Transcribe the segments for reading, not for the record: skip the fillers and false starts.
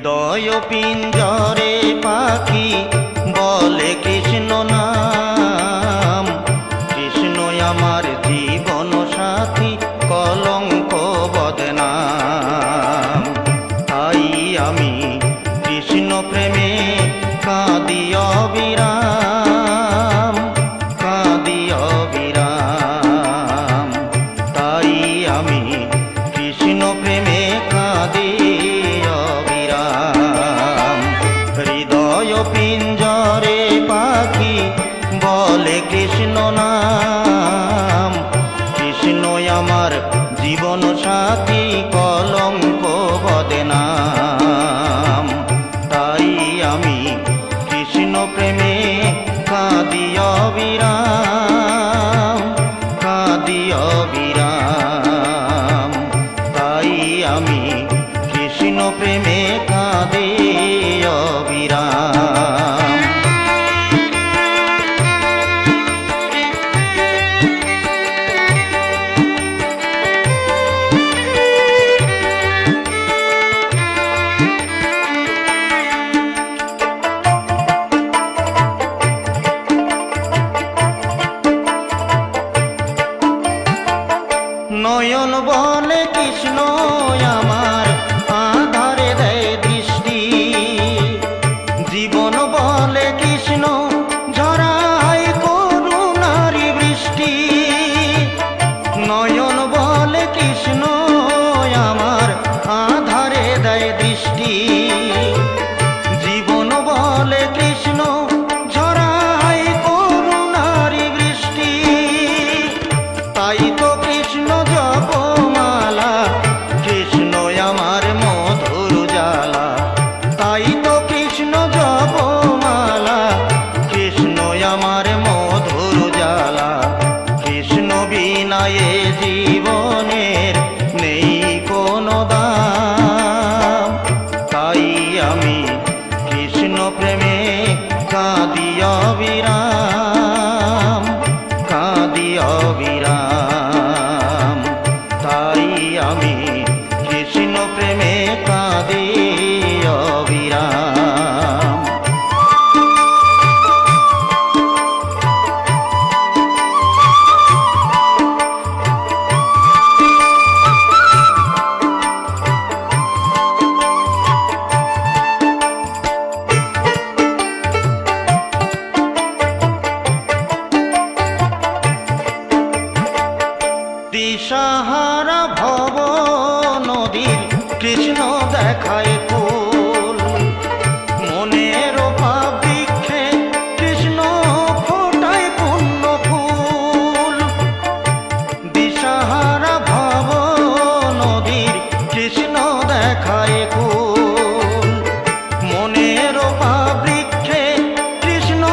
হৃদয় পিঞ্জরে পাখি বলে কৃষ্ণ নাম। কৃষ্ণ আমার জীবন সাথী, কলঙ্ক বদনাম। তাই আমি কৃষ্ণ প্রেমে কাঁদি অবিরাম, কাঁদি অবিরাম। তাই আমি কৃষ্ণ প্রেমে কাঁদি অবিরাম। হৃদয় পিঞ্জরে পাখি বলে কৃষ্ণ নাম। কৃষ্ণ আমার জীবন সাথী, কলঙ্ক বদনাম। তাই আমি কৃষ্ণ প্রেমে কাঁদি অবিরাম, কাঁদি অবিরাম। তাই আমি কৃষ্ণ প্রেমে কাঁদি অবিরাম। নয়ন বলে কৃষ্ণ আমার আধারে দেয় দৃষ্টি। জীবন বলে কৃষ্ণ ঝরায় করুণার বৃষ্টি। নয়ন বলে কৃষ্ণ আমার আধারে দেয় দৃষ্টি। জীবন বলে কৃষ্ণ ঝরায় করুণার বৃষ্টি। তাই তো কৃষ্ণ জপমালা, কৃষ্ণ আমার মধুর জ্বালা। তাই তো কৃষ্ণ জপমালা, কৃষ্ণ আমার মধুর জ্বালা। কৃষ্ণ বিনা এ জীবনের নেই কোনো দাম। তাই আমি কৃষ্ণ প্রেমে কাঁদি অবিরাম, কাঁদি অবিরাম। তাই আমি কৃষ্ণ প্রেমে কাঁদি অবিরাম। দিশাহারা ভব নদীর কৃষ্ণ দেখায় কুল। মনের বৃক্ষে কৃষ্ণ ফোটায় পুণ্য ফুল। দিশাহারা ভব নদীর কৃষ্ণ দেখায় কুল। মনের বৃক্ষে কৃষ্ণ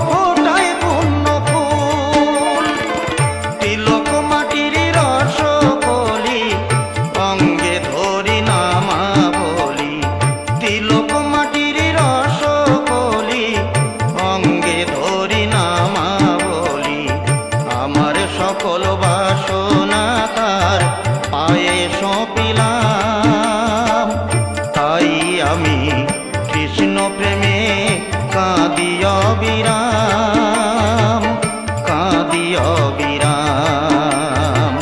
ফোটায় পুণ্য ফুল। তিলক মাটির রসকলি অঙ্গে ধরি নামা বলি। তিলক মাটির রসকলি অঙ্গে ধরি নামা বলি। আমার সকল বাসনা তার পায়ে সঁপিলাম। তাই আমি কৃষ্ণ প্রেমে কাঁদি অবিরাম, কাঁদি অবিরাম।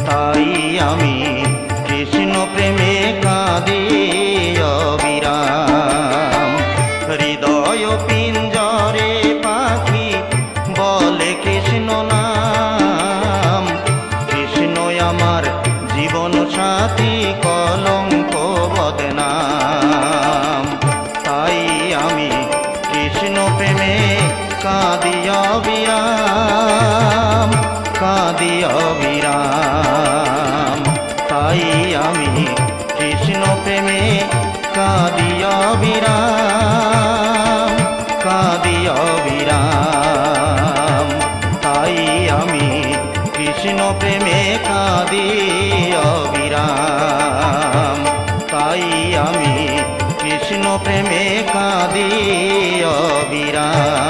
তাই আমি কৃষ্ণ প্রেমে কাঁদি অবিরাম। হৃদয় পিঞ্জরে পাখি বলে কৃষ্ণ নাম। কৃষ্ণ আমার জীবন সাথী, কলঙ্ক বদনাম। তাই আমি কৃষ্ণ প্রেমে কাঁদি অবিরাম, কাঁদি অবিরাম। তাই আমি কৃষ্ণ প্রেমে কাঁদি অবিরাম, কাঁদি অবিরাম। তাই আমি কৃষ্ণ প্রেমে কাঁদি অবিরাম। তাই আমি কৃষ্ণ প্রেমে কাঁদি অবিরাম।